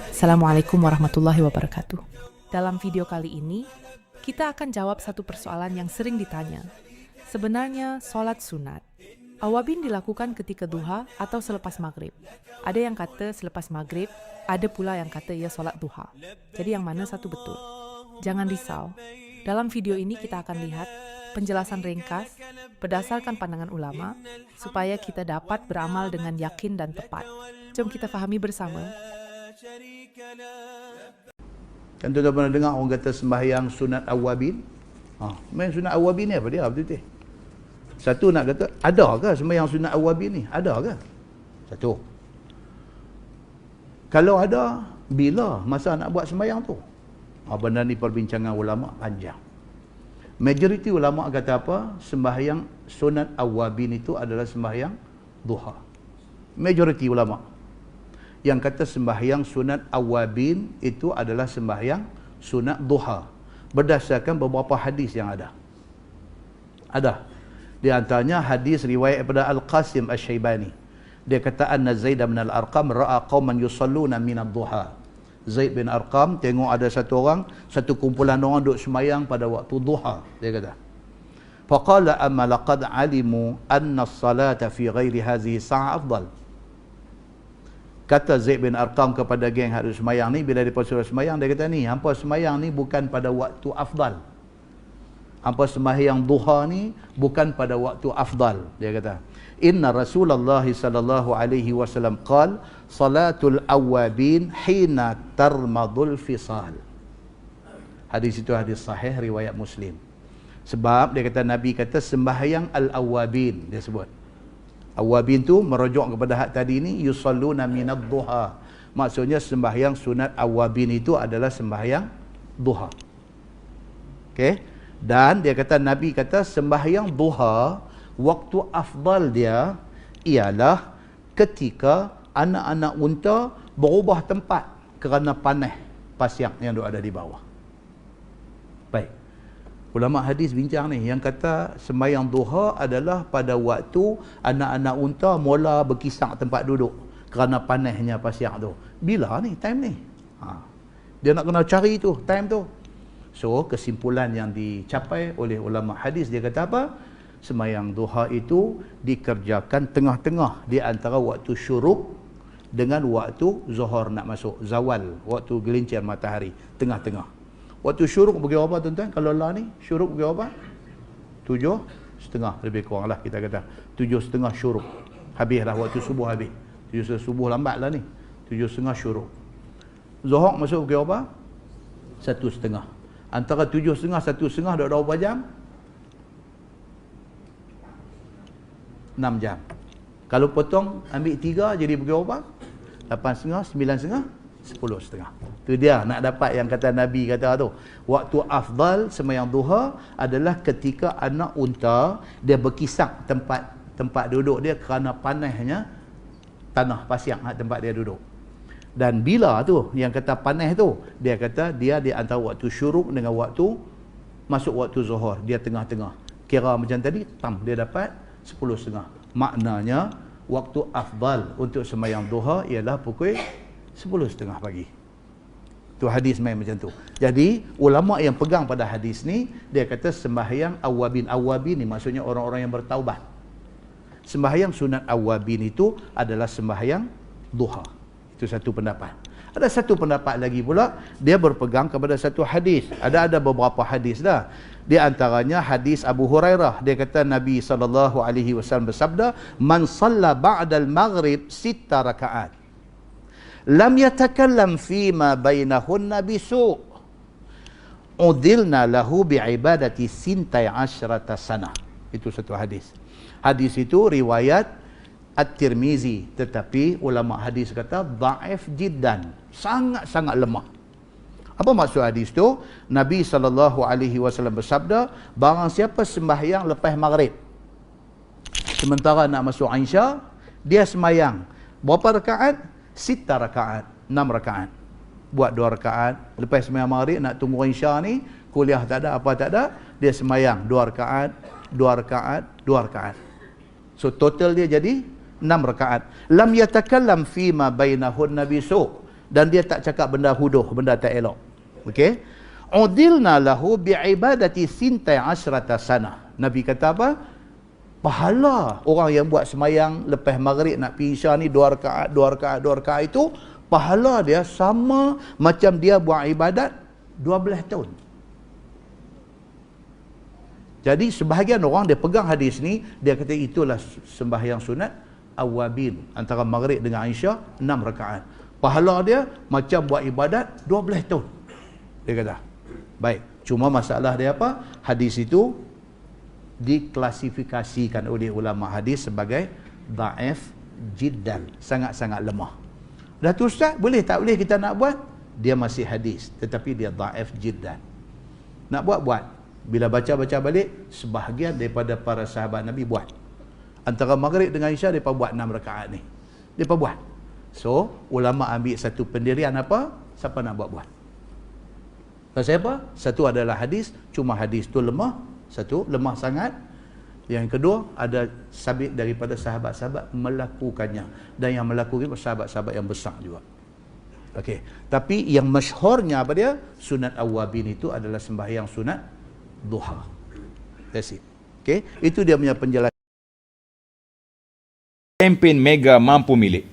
Assalamualaikum warahmatullahi wabarakatuh. Dalam video kali ini, kita akan jawab satu persoalan yang sering ditanya. Sebenarnya, sholat sunat awabin dilakukan ketika duha atau selepas maghrib. Ada yang kata selepas maghrib, ada pula yang kata ia sholat duha. Jadi yang mana satu betul? Jangan risau. Dalam video ini kita akan lihat penjelasan ringkas berdasarkan pandangan ulama supaya kita dapat beramal dengan yakin dan tepat. Jom kita fahami bersama. Kan tuan-tuan pernah dengar orang kata sembahyang sunat awabin? Sembahyang sunat awabin ni apa dia? Betul-betul. Satu nak kata, ada ke sembahyang sunat awabin ni? Ada ke? Satu. Kalau ada, bila masa nak buat sembahyang tu? Benda ni perbincangan ulama panjang. Majoriti ulama kata apa? Sembahyang sunat awabin itu adalah sembahyang duha. Majoriti ulama. Yang kata sembahyang sunat awabin itu adalah sembahyang sunat duha. Berdasarkan beberapa hadis yang ada. Ada. Di antaranya hadis riwayat daripada Al-Qasim Asy-Syaibani. Dia kata anna Zaid bin Al-Arqam ra'a qauman yusalluna min ad-duha. Zaid bin Arqam tengok ada satu kumpulan orang duduk sembahyang pada waktu duha, dia kata. Faqala amma laqad alimu anna as-salata fi ghairi hadhihi sa'a afdal. Kata Zaid bin Arqam kepada geng yang duduk sembahyang ni, bila dia suruh sembahyang, dia kata ni, hampa sembahyang ni bukan pada waktu afdal. Hampa sembahyang duha ni bukan pada waktu afdal, dia kata. Inna Rasulullah sallallahu alaihi wasallam qala salatul awabin hina tarmadul fisal. Hadis itu hadis sahih riwayat Muslim. Sebab dia kata Nabi kata sembahyang al-awabin, dia sebut. Awabin tu merujuk kepada hak tadi ni yusalluna minad duha. Maksudnya sembahyang sunat awabin itu adalah sembahyang duha. Okey? Dan dia kata Nabi kata sembahyang duha waktu afdal dia ialah ketika anak-anak unta berubah tempat kerana panas pasir yang ada di bawah. Baik. Ulama hadis bincang ni yang kata sembahyang duha adalah pada waktu anak-anak unta mula berkisar tempat duduk kerana panasnya pasir tu. Bila ni time ni? Dia nak kena cari tu time tu. So kesimpulan yang dicapai oleh ulama hadis dia kata apa? Sembahyang duha itu dikerjakan tengah-tengah di antara waktu syuruk dengan waktu zuhur nak masuk, zawal, waktu gelincir matahari, tengah-tengah. Waktu syuruk pukul apa tuan-tuan? Kalau lah ni syuruk pukul apa? 7:30 lebih kurang lah kita kata. 7:30 syuruk. Habislah waktu subuh habis. 7 subuh lambat lah ni. 7:30 syuruk. Zuhur masuk pukul apa? 1:30. Antara 7:30 1:30 dah berapa jam? 6 jam. Kalau potong ambil 3 jadi pukul apa? 8:30, 9:30, 10:30. Tu dia nak dapat yang kata Nabi kata tu. Waktu afdal sembahyang duha adalah ketika anak unta dia berkisar tempat duduk dia kerana panasnya tanah pasir tempat dia duduk. Dan bila tu yang kata panas tu, dia kata dia di antara waktu syuruk dengan waktu masuk waktu zuhur, dia tengah-tengah. Kira macam tadi, dia dapat 10:30. Maknanya waktu afdal untuk sembahyang duha ialah pukul 10:30 pagi. Tu hadis main macam tu. Jadi ulama yang pegang pada hadis ni, dia kata sembahyang awabin ni maksudnya orang-orang yang bertaubat. Sembahyang sunat awabin itu adalah sembahyang duha. Itu satu pendapat. Ada satu pendapat lagi pula, dia berpegang kepada satu hadis. Ada beberapa hadis dah. Di antaranya hadis Abu Hurairah. Dia kata Nabi SAW bersabda, "Man shalla ba'dal maghrib 6 rakaat. Lam yatakallam fima bainahunna bisu'. Udilna lahu bi'ibadati 12 sanah." Itu satu hadis. Hadis itu riwayat At-Tirmizi, tetapi ulama hadis kata dhaif jiddan, sangat-sangat lemah. Apa maksud hadis tu? Nabi SAW bersabda, barang siapa sembahyang lepas maghrib sementara nak masuk Isya, dia sembahyang berapa rakaat? 6 rakaat, 6 rakaat. Buat 2 rakaat, lepas sembahyang maghrib nak tunggu Isya ni, kuliah tak ada, apa tak ada, dia sembahyang 2 rakaat, 2 rakaat, 2 rakaat. So total dia jadi 6 rakaat. Lam yatakallam fima bainahunna bisu', dan dia tak cakap benda huduh, benda tak elok. Okey. Udilna lahu bi'ibadati sintai asyrata sana. Nabi kata apa? Pahala orang yang buat semayang lepas maghrib nak pergi isya ni 2 rakaat, 2 rakaat, 2 rakaat itu, pahala dia sama macam dia buat ibadat 12 tahun. Jadi sebahagian orang dia pegang hadis ni, dia kata itulah sembahyang sunat awabin antara maghrib dengan isya 6 rakaat. Pahala dia macam buat ibadat 12 tahun. Dia kata. Baik, cuma masalah dia apa? Hadis itu diklasifikasikan oleh ulama hadis sebagai dhaif jiddan, sangat-sangat lemah. Dah tu Ustaz, boleh tak boleh kita nak buat? Dia masih hadis, tetapi dia dhaif jiddan. Nak buat. Bila baca-baca balik, sebahagian daripada para sahabat Nabi buat. Antara maghrib dengan isya, mereka buat 6 rakaat ni. Mereka buat. So, ulama ambil satu pendirian apa? Siapa nak buat-buat? Pasal apa? Satu adalah hadis, cuma hadis tu lemah. Satu, lemah sangat. Yang kedua, ada sabit daripada sahabat-sahabat melakukannya. Dan yang melakukan sahabat-sahabat yang besar juga. Okey. Tapi yang masyhurnya apa dia? Sunat awabin itu adalah sembahyang sunat duha. That's it. Okey. Itu dia punya penjelasan. Kempen Mega Mampu Milik.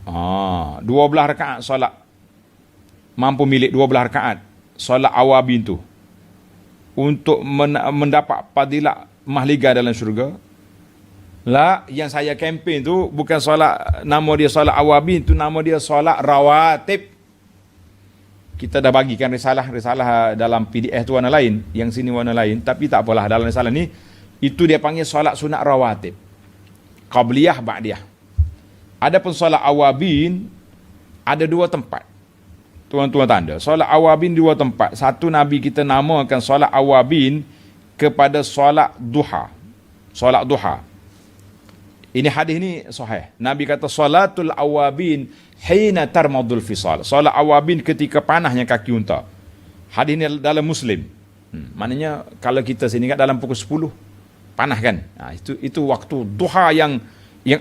12 rakaat solat. Mampu milik 12 rakaat. Solat awabin tu. Untuk mendapat padilah mahliga dalam syurga. Lah, yang saya kempen tu bukan solat, nama dia solat awabin, tu nama dia solat rawatib. Kita dah bagikan risalah dalam PDF tu warna lain, yang sini warna lain, tapi tak apalah, dalam risalah ni itu dia panggil solat sunat rawatib. Qabliyah, ba'diyah. Adapun solat awabin ada 2 tempat. Tuan-tuan tanda, solat awabin 2 tempat. Satu, Nabi kita namakan solat awabin kepada solat duha. Solat duha. Ini hadis ni sahih. Nabi kata salatul awabin hina tarmadul fisal. Solat awabin ketika panahnya kaki unta. Hadis ni dalam Muslim. Maknanya kalau kita sini kat dalam pukul 10 panah kan. Itu waktu duha yang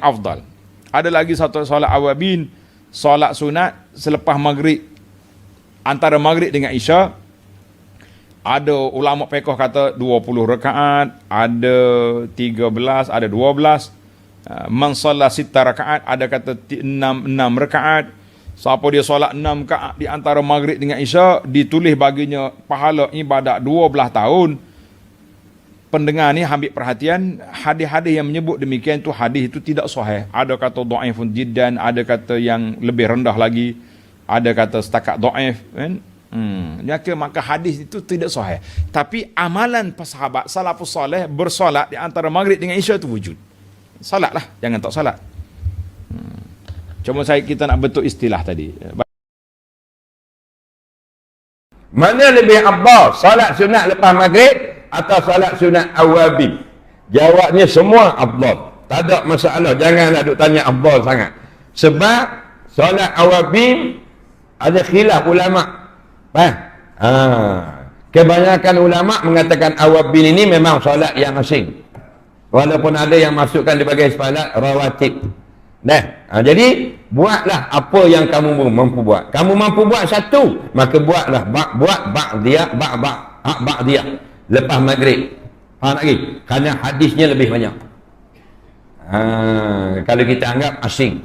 afdal. Ada lagi satu solat awabin, solat sunat selepas maghrib. Antara maghrib dengan isya, ada ulama fiqh kata 20 rakaat, ada 13, ada 12. Man solat 6 rakaat, ada kata 6 rakaat. Siapa dia solat 6 rakaat di antara maghrib dengan isya, ditulis baginya pahala ibadat 12 tahun. Pendengar ni ambil perhatian, hadis-hadis yang menyebut demikian tu hadis itu tidak sahih. Ada kata dhaifun jiddan, ada kata yang lebih rendah lagi, ada kata setakat dhaif kan. Maka hadis itu tidak sahih. Tapi amalan sahabat salafus soleh bersolat di antara maghrib dengan isya itu wujud. Salatlah, jangan tak salat. Cuma kita nak bentuk istilah tadi. Mana lebih afdal, salat sunat lepas maghrib atau salat sunat awabin? Jawabnya semua afdal. Tak ada masalah, janganlah duk tanya afdal sangat. Sebab salat awabin ada khilaf ulama. Kebanyakan ulama mengatakan awabin ini memang solat yang asing. Walaupun ada yang masukkan sebagai solat rawatib. Jadi buatlah apa yang kamu mampu buat. Kamu mampu buat satu, maka buatlah buat ba'diyah, ba'diyah lepas maghrib. Faham lagi? Kerana hadisnya lebih banyak. Kalau kita anggap asing.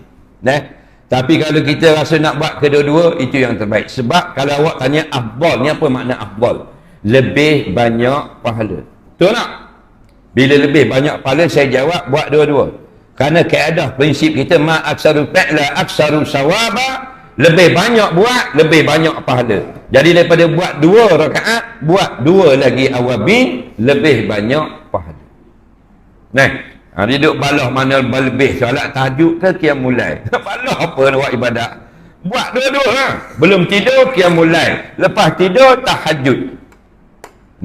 Tapi kalau kita rasa nak buat kedua-dua, itu yang terbaik. Sebab kalau awak tanya afdal, ni apa makna afdal? Lebih banyak pahala. Betul tak? Bila lebih banyak pahala, saya jawab buat dua-dua. Kerana kaedah prinsip kita ma aksaru fa'la aksaru sawaba, lebih banyak buat, lebih banyak pahala. Jadi daripada buat 2 rakaat, buat 2 lagi awabin, lebih banyak pahala. Dia duduk balah mana lebih solat tahajud ke qiyamul lail. Balah apa buat ibadat? Buat dua-dua lah. Belum tidur qiyamul lail, lepas tidur tahajud.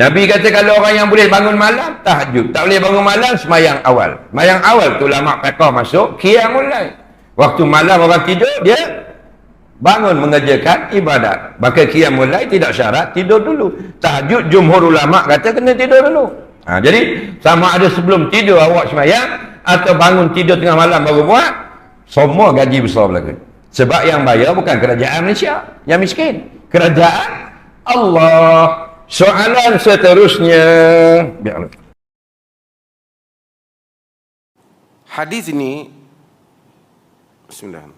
Nabi kata kalau orang yang boleh bangun malam, tahajud. Tak boleh bangun malam, semayang awal. Semayang awal tu ulama fiqh masuk qiyamul lail. Waktu malam orang tidur, dia bangun mengerjakan ibadat. Maka qiyamul lail tidak syarat tidur dulu. Tahajud jumhur ulama kata kena tidur dulu. Jadi sama ada sebelum tidur awak semayang atau bangun tidur tengah malam baru buat, semua gaji besar berlaku. Sebab yang bayar bukan kerajaan Malaysia yang miskin, kerajaan Allah. Soalan seterusnya, biarlah. Hadis ini, bismillah.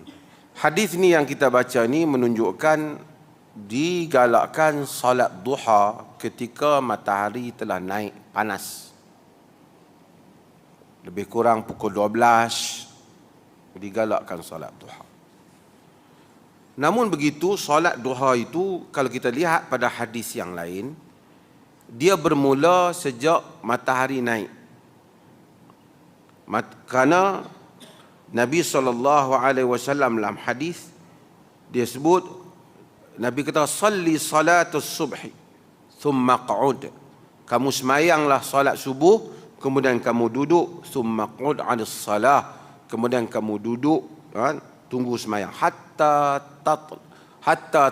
Hadis ini yang kita baca ni menunjukkan digalakkan solat duha ketika matahari telah naik panas. Lebih kurang pukul 12 digalakkan solat duha. Namun begitu, solat duha itu kalau kita lihat pada hadis yang lain, dia bermula sejak matahari naik. Kerana Nabi SAW dalam hadis dia sebut, Nabi kata salli salatus subhi thumma qa'ud. Kamu semayanglah salat subuh, kemudian kamu duduk, thumma qa'ud 'ala salah, kemudian kamu duduk, kan, tunggu semayang hatta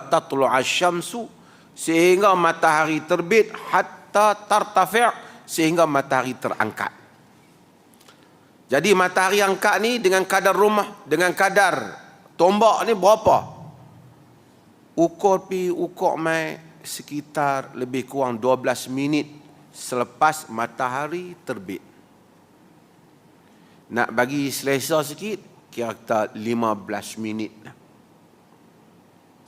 tatlu' asy-syamsu, sehingga matahari terbit, hatta tartafi', sehingga matahari terangkat. Jadi matahari angkat ni dengan kadar rumah, dengan kadar tombak ni berapa? Ukur mai sekitar lebih kurang 12 minit selepas matahari terbit. Nak bagi selesa sikit, kira-kira 15 minit.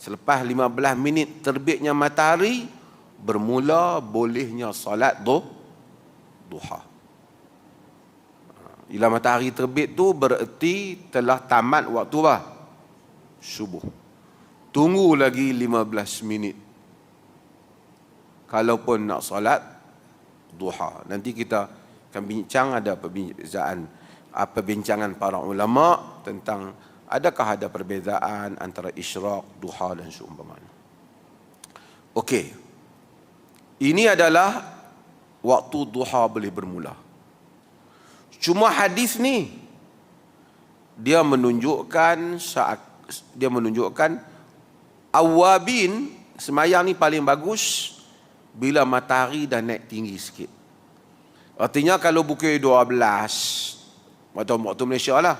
Selepas 15 minit terbitnya matahari, bermula bolehnya solat duha. Bila matahari terbit tu bererti telah tamat waktu apa? Subuh. Tunggu lagi 15 minit. Kalaupun nak solat duha. Nanti kita akan bincang, ada perbincangan para ulama tentang adakah ada perbezaan antara isyraq, duha dan seumpamanya. Okey. Ini adalah waktu duha boleh bermula. Cuma hadis ni dia menunjukkan awabin semayang ni paling bagus bila matahari dah naik tinggi sikit. Artinya kalau pukul 12 waktu Malaysia lah.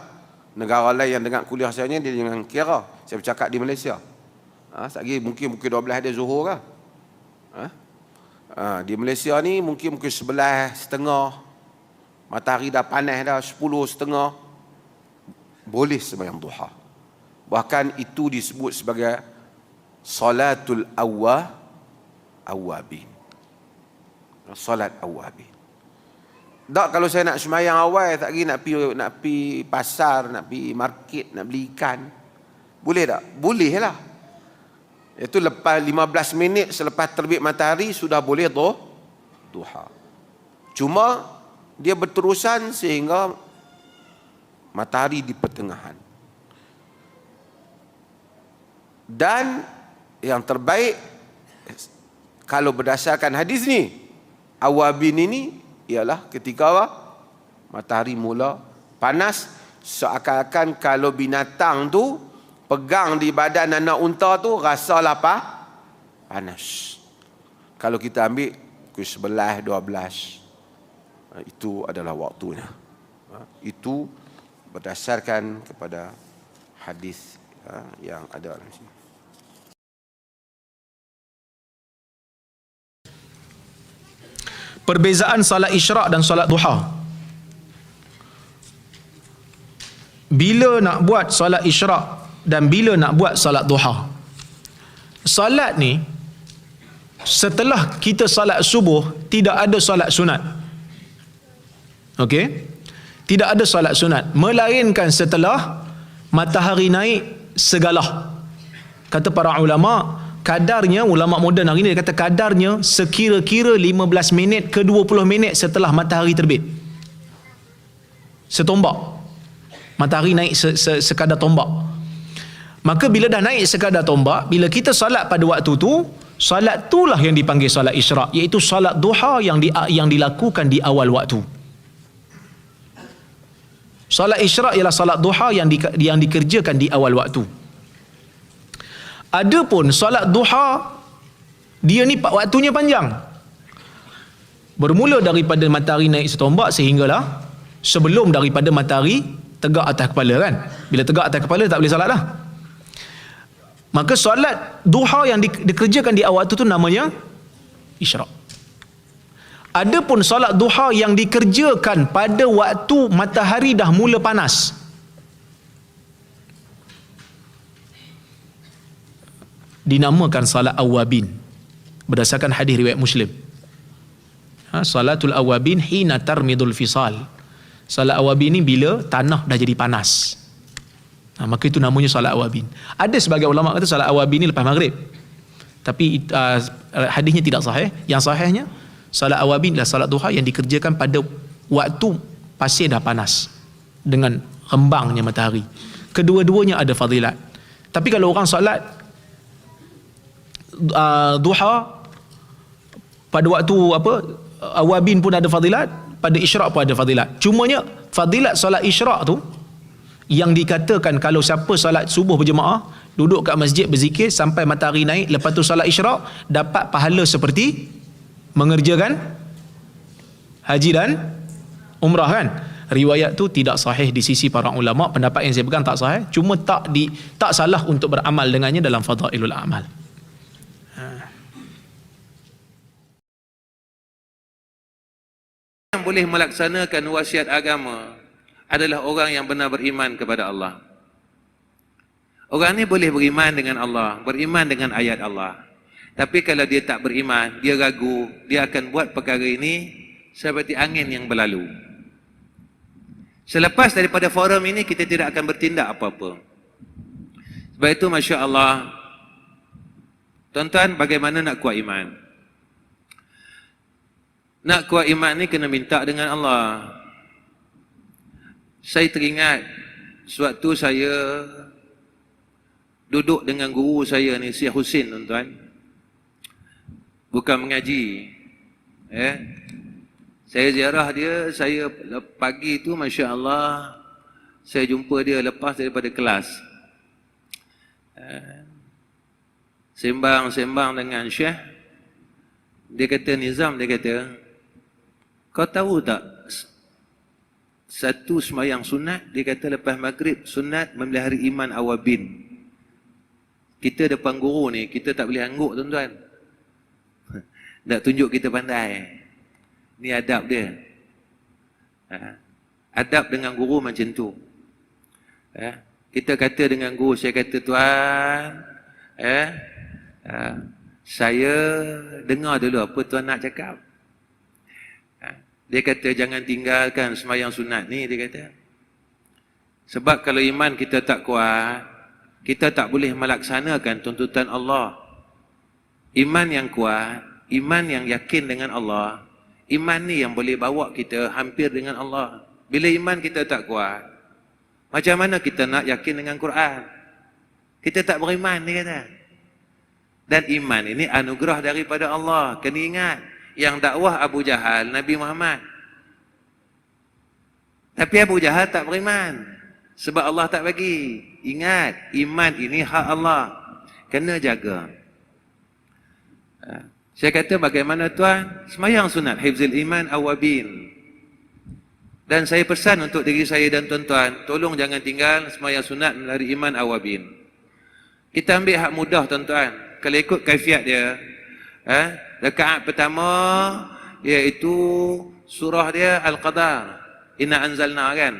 Negara lain yang dengar kuliah saya ni dia jangan kira saya bercakap di Malaysia. Sekali mungkin pukul 12 ada zuhur lah. Di Malaysia ni mungkin pukul 11.30, matahari dah panas dah 10.30, boleh sembahyang duha. Bahkan itu disebut sebagai salatul awabin. Salat awabin. Tak, kalau saya nak sembahyang awal, tak lagi nak pi pasar, nak pi market, nak beli ikan, boleh tak? Boleh lah. Itu lepas 15 minit selepas terbit matahari sudah boleh duha. Cuma dia berterusan sehingga matahari di pertengahan. Dan yang terbaik kalau berdasarkan hadis ni, awabin ini ialah ketika apa? Matahari mula panas, seakan-akan kalau binatang tu pegang di badan anak unta tu rasalah panas. Kalau kita ambil pukul 11, 12, itu adalah waktunya. Itu berdasarkan kepada hadis yang ada dalam sini. Perbezaan salat isyraq dan salat duha. Bila nak buat salat isyraq dan bila nak buat salat duha. Salat ni setelah kita salat subuh tidak ada salat sunat. Okey? Tidak ada solat sunat, melainkan setelah matahari naik segalah. Kata para ulama, kadarnya, ulama moden hari ini dia kata kadarnya sekira-kira 15 minit ke 20 minit setelah matahari terbit. Setombak. Matahari naik sekadar tombak. Maka bila dah naik sekadar tombak, bila kita salat pada waktu tu, salat itulah yang dipanggil salat isyraq, iaitu salat duha yang dilakukan di awal waktu. Salat isyraq ialah salat duha yang dikerjakan di awal waktu. Adapun salat duha, dia ni waktunya panjang. Bermula daripada matahari naik setombak sehinggalah sebelum daripada matahari tegak atas kepala kan. Bila tegak atas kepala tak boleh solat dah. Maka solat duha yang dikerjakan di awal tu namanya isyraq. Adapun solat duha yang dikerjakan pada waktu matahari dah mula panas, dinamakan salat awabin berdasarkan hadis riwayat Muslim. Salatul awabin hina tarmidul fisal. Salat awabin ni bila tanah dah jadi panas. Maka itu namanya salat awabin. Ada sebagai ulama kata salat awabin ni lepas maghrib. Tapi hadisnya tidak sahih. Yang sahihnya salat awabin adalah salat duha yang dikerjakan pada waktu pasir dah panas dengan rembangnya matahari. Kedua-duanya ada fadilat. Tapi kalau orang solat duha pada waktu awabin pun ada fadilat, pada isyraq pun ada fadilat. Cumanya fadilat solat isyraq tu yang dikatakan kalau siapa solat subuh berjemaah, duduk kat masjid berzikir sampai matahari naik, lepas tu solat isyraq, dapat pahala seperti mengerjakan haji dan umrah kan. Riwayat tu tidak sahih di sisi para ulama. Pendapat yang saya pegang tak sahih, cuma tak salah untuk beramal dengannya dalam fadailul amal. Yang boleh melaksanakan wasiat agama adalah orang yang benar beriman kepada Allah. Orang ni boleh beriman dengan Allah, beriman dengan ayat Allah. Tapi kalau dia tak beriman, dia ragu, dia akan buat perkara ini seperti angin yang berlalu. Selepas daripada forum ini, kita tidak akan bertindak apa-apa. Sebab itu, Masya Allah, tuan-tuan, bagaimana nak kuat iman? Nak kuat iman ni kena minta dengan Allah. Saya teringat sewaktu saya duduk dengan guru saya ni, Syekh Husin, tuan-tuan. Bukan mengaji. Saya ziarah dia, saya pagi tu Masya Allah, saya jumpa dia lepas daripada kelas. Sembang-sembang dengan Syekh. Dia kata, Nizam, dia kata, kau tahu tak satu semayang sunat, dia kata lepas maghrib sunat memelihara iman awabin. Kita depan guru ni, kita tak boleh angguk, tuan-tuan. Tak tunjuk kita pandai. Ni adab dia. Adab dengan guru macam tu. Kita kata dengan guru, saya kata, tuan, saya dengar dulu apa tuan nak cakap. Dia kata, jangan tinggalkan semayang sunat ni, dia kata. Sebab kalau iman kita tak kuat, kita tak boleh melaksanakan tuntutan Allah. Iman yang kuat, iman yang yakin dengan Allah, iman ni yang boleh bawa kita hampir dengan Allah. Bila iman kita tak kuat, macam mana kita nak yakin dengan Quran? Kita tak beriman, dia kata. Dan iman ini anugerah daripada Allah. Kena ingat, yang dakwah Abu Jahal, Nabi Muhammad. Tapi Abu Jahal tak beriman. Sebab Allah tak bagi. Ingat, iman ini hak Allah. Kena jaga. Saya kata, bagaimana tuan? Semayang sunat, hifzil iman awabin. Dan saya pesan untuk diri saya dan tuan-tuan, tolong jangan tinggal semayang sunat melalui iman awabin. Kita ambil hak mudah, tuan-tuan. Kalau ikut kaifiat dia, rakaat pertama iaitu surah dia Al-Qadar, Inna Anzalna, kan?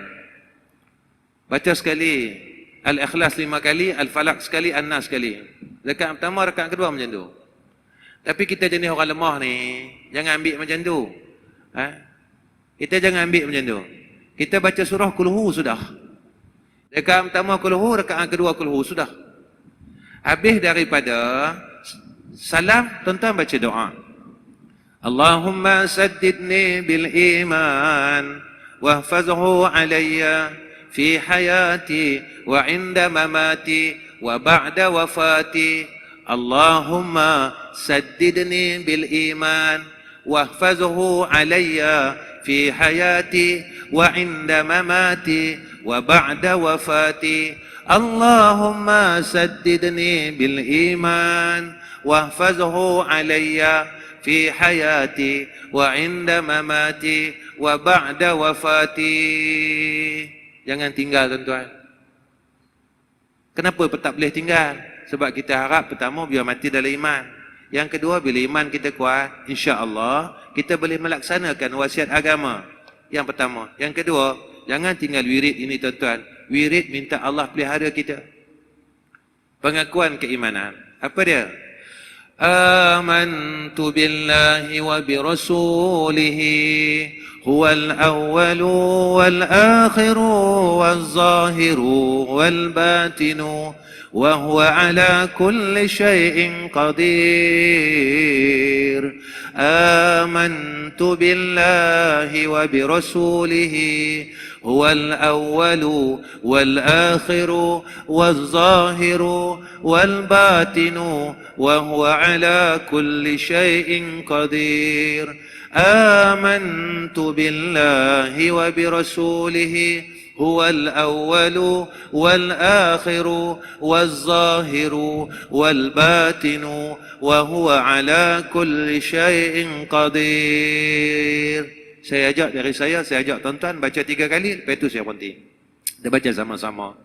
Baca sekali Al-Ikhlas 5 kali, Al-Falaq sekali, An-Nas sekali. Rakaat pertama, rakaat kedua macam tu. Tapi kita jenis orang lemah ni, jangan ambil macam tu. Kita jangan ambil macam tu. Kita baca surah Kulhu sudah. Rakaat pertama Kulhu, rakaat kedua Kulhu sudah. Habis daripada salam, tuan-tuan baca doa. Allahumma saddidni bil iman wahfazhu alayya fi hayati wa inda mamati wa ba'da wafati. Allahumma saddidni bil iman wahfazhu alayya fi hayati wa inda mamati wa ba'da wafati. Allahumma saddidni bil iman wahfazhu alayya في حياتي وعند مماتي وبعد وفاتي. Jangan tinggal tuan-tuan. Kenapa tak boleh tinggal? Sebab kita harap pertama biar mati dalam iman. Yang kedua, bila iman kita kuat, insya-Allah kita boleh melaksanakan wasiat agama. Yang pertama. Yang kedua, jangan tinggal wirid ini tuan-tuan. Wirid minta Allah pelihara kita. Pengakuan keimanan. Apa dia? Amantu billahi wa bi rasulihi huwal awwalu wal akhiru wal zahiru wal batinu wa huwa ala kulli syai'in qadir. Amantu billahi wa bi rasulihi هو الأول والآخر والظاهر والباطن وهو على كل شيء قدير. آمنت بالله وبرسوله هو الأول والآخر والظاهر والباطن وهو على كل شيء قدير. Saya ajak dari saya ajak tuan-tuan baca 3 kali, lepas itu saya berhenti. Kita baca sama-sama.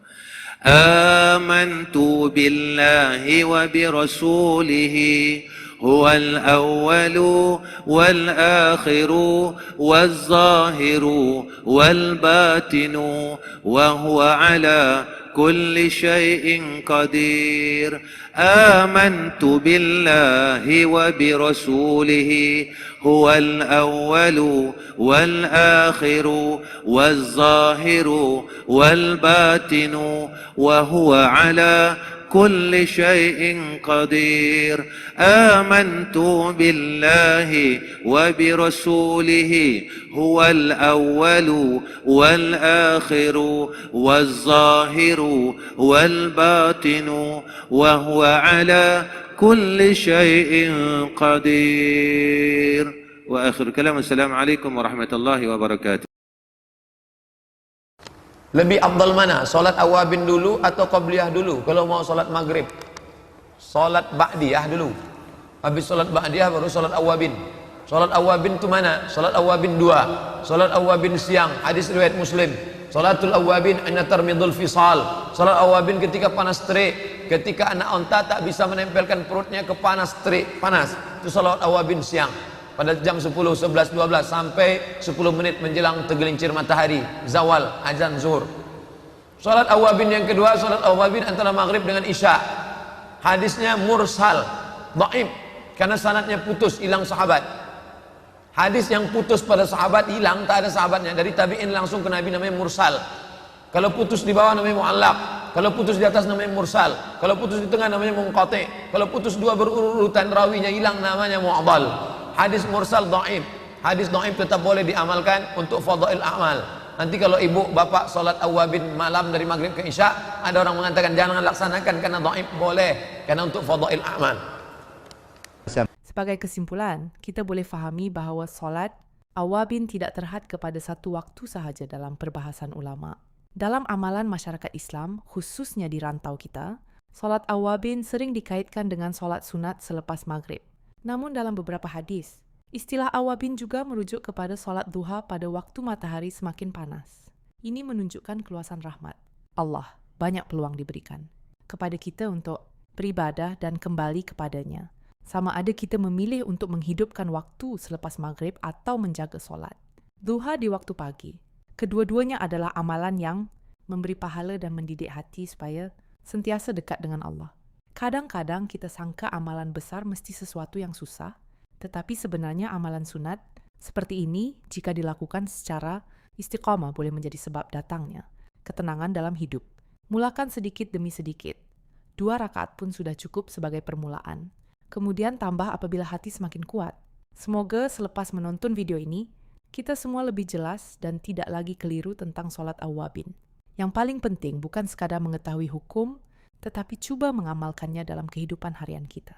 Amantu billahi wa bi rasulihi huwal awwalu wal akhiru wal zahiru wal batinu wa huwa ala kulli syai'in qadir. Amantu billahi wa bi rasulihi huwal awwalu wal akhiru wal zahiru wal batinu wa huwa ala كل شيء قدير. آمنت بالله وبرسوله هو الأول والآخر والظاهر والباطن وهو على كل شيء قدير. وآخر كلام السلام عليكم ورحمة الله وبركاته. Lebih afdal mana? Solat awabin dulu atau qabliyah dulu? Kalau mau solat maghrib, solat ba'diyah dulu. Habis solat ba'diyah baru solat awabin. Solat awabin itu mana? Solat awabin 2. Solat awabin siang, hadis riwayat Muslim. Salatul awabin inna tarmidul fisal. Solat awabin ketika panas terik, ketika anak onta tak bisa menempelkan perutnya ke panas terik, panas. Itu solat awabin siang. Pada jam 10, 11, 12 sampai 10 menit menjelang tergelincir matahari, zawal, azan zuhur. Salat awabin yang kedua, salat awabin antara maghrib dengan isya. Hadisnya mursal, dhaif, karena sanadnya putus, hilang sahabat. Hadis yang putus pada sahabat hilang, tak ada sahabatnya. Dari tabi'in langsung ke Nabi namanya mursal. Kalau putus di bawah namanya mu'allaq. Kalau putus di atas namanya mursal. Kalau putus di tengah namanya munqati'. Kalau putus dua berurutan rawinya hilang namanya mu'dhal. Hadis mursal dhaif. Hadis dhaif tetap boleh diamalkan untuk fadail a'mal. Nanti kalau ibu bapak solat awabin malam dari maghrib ke isya, ada orang mengatakan jangan laksanakan karena dhaif. Boleh, karena untuk fadail a'mal. Sebagai kesimpulan, kita boleh fahami bahawa solat awabin tidak terhad kepada satu waktu sahaja dalam perbahasan ulama. Dalam amalan masyarakat Islam, khususnya di rantau kita, solat awabin sering dikaitkan dengan solat sunat selepas maghrib. Namun dalam beberapa hadis, istilah awabin juga merujuk kepada solat duha pada waktu matahari semakin panas. Ini menunjukkan keluasan rahmat Allah, banyak peluang diberikan kepada kita untuk beribadah dan kembali kepadanya. Sama ada kita memilih untuk menghidupkan waktu selepas maghrib atau menjaga solat. Duha di waktu pagi. Kedua-duanya adalah amalan yang memberi pahala dan mendidik hati supaya sentiasa dekat dengan Allah. Kadang-kadang kita sangka amalan besar mesti sesuatu yang susah, tetapi sebenarnya amalan sunat seperti ini jika dilakukan secara istiqamah boleh menjadi sebab datangnya ketenangan dalam hidup. Mulakan sedikit demi sedikit. 2 rakaat pun sudah cukup sebagai permulaan. Kemudian tambah apabila hati semakin kuat. Semoga selepas menonton video ini, kita semua lebih jelas dan tidak lagi keliru tentang solat awabin. Yang paling penting bukan sekadar mengetahui hukum, tetapi cuba mengamalkannya dalam kehidupan harian kita.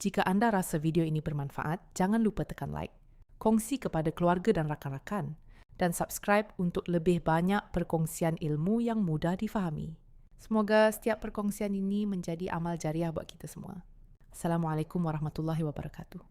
Jika Anda rasa video ini bermanfaat, jangan lupa tekan like, kongsi kepada keluarga dan rakan-rakan, dan subscribe untuk lebih banyak perkongsian ilmu yang mudah difahami. Semoga setiap perkongsian ini menjadi amal jariah buat kita semua. Assalamualaikum warahmatullahi wabarakatuh.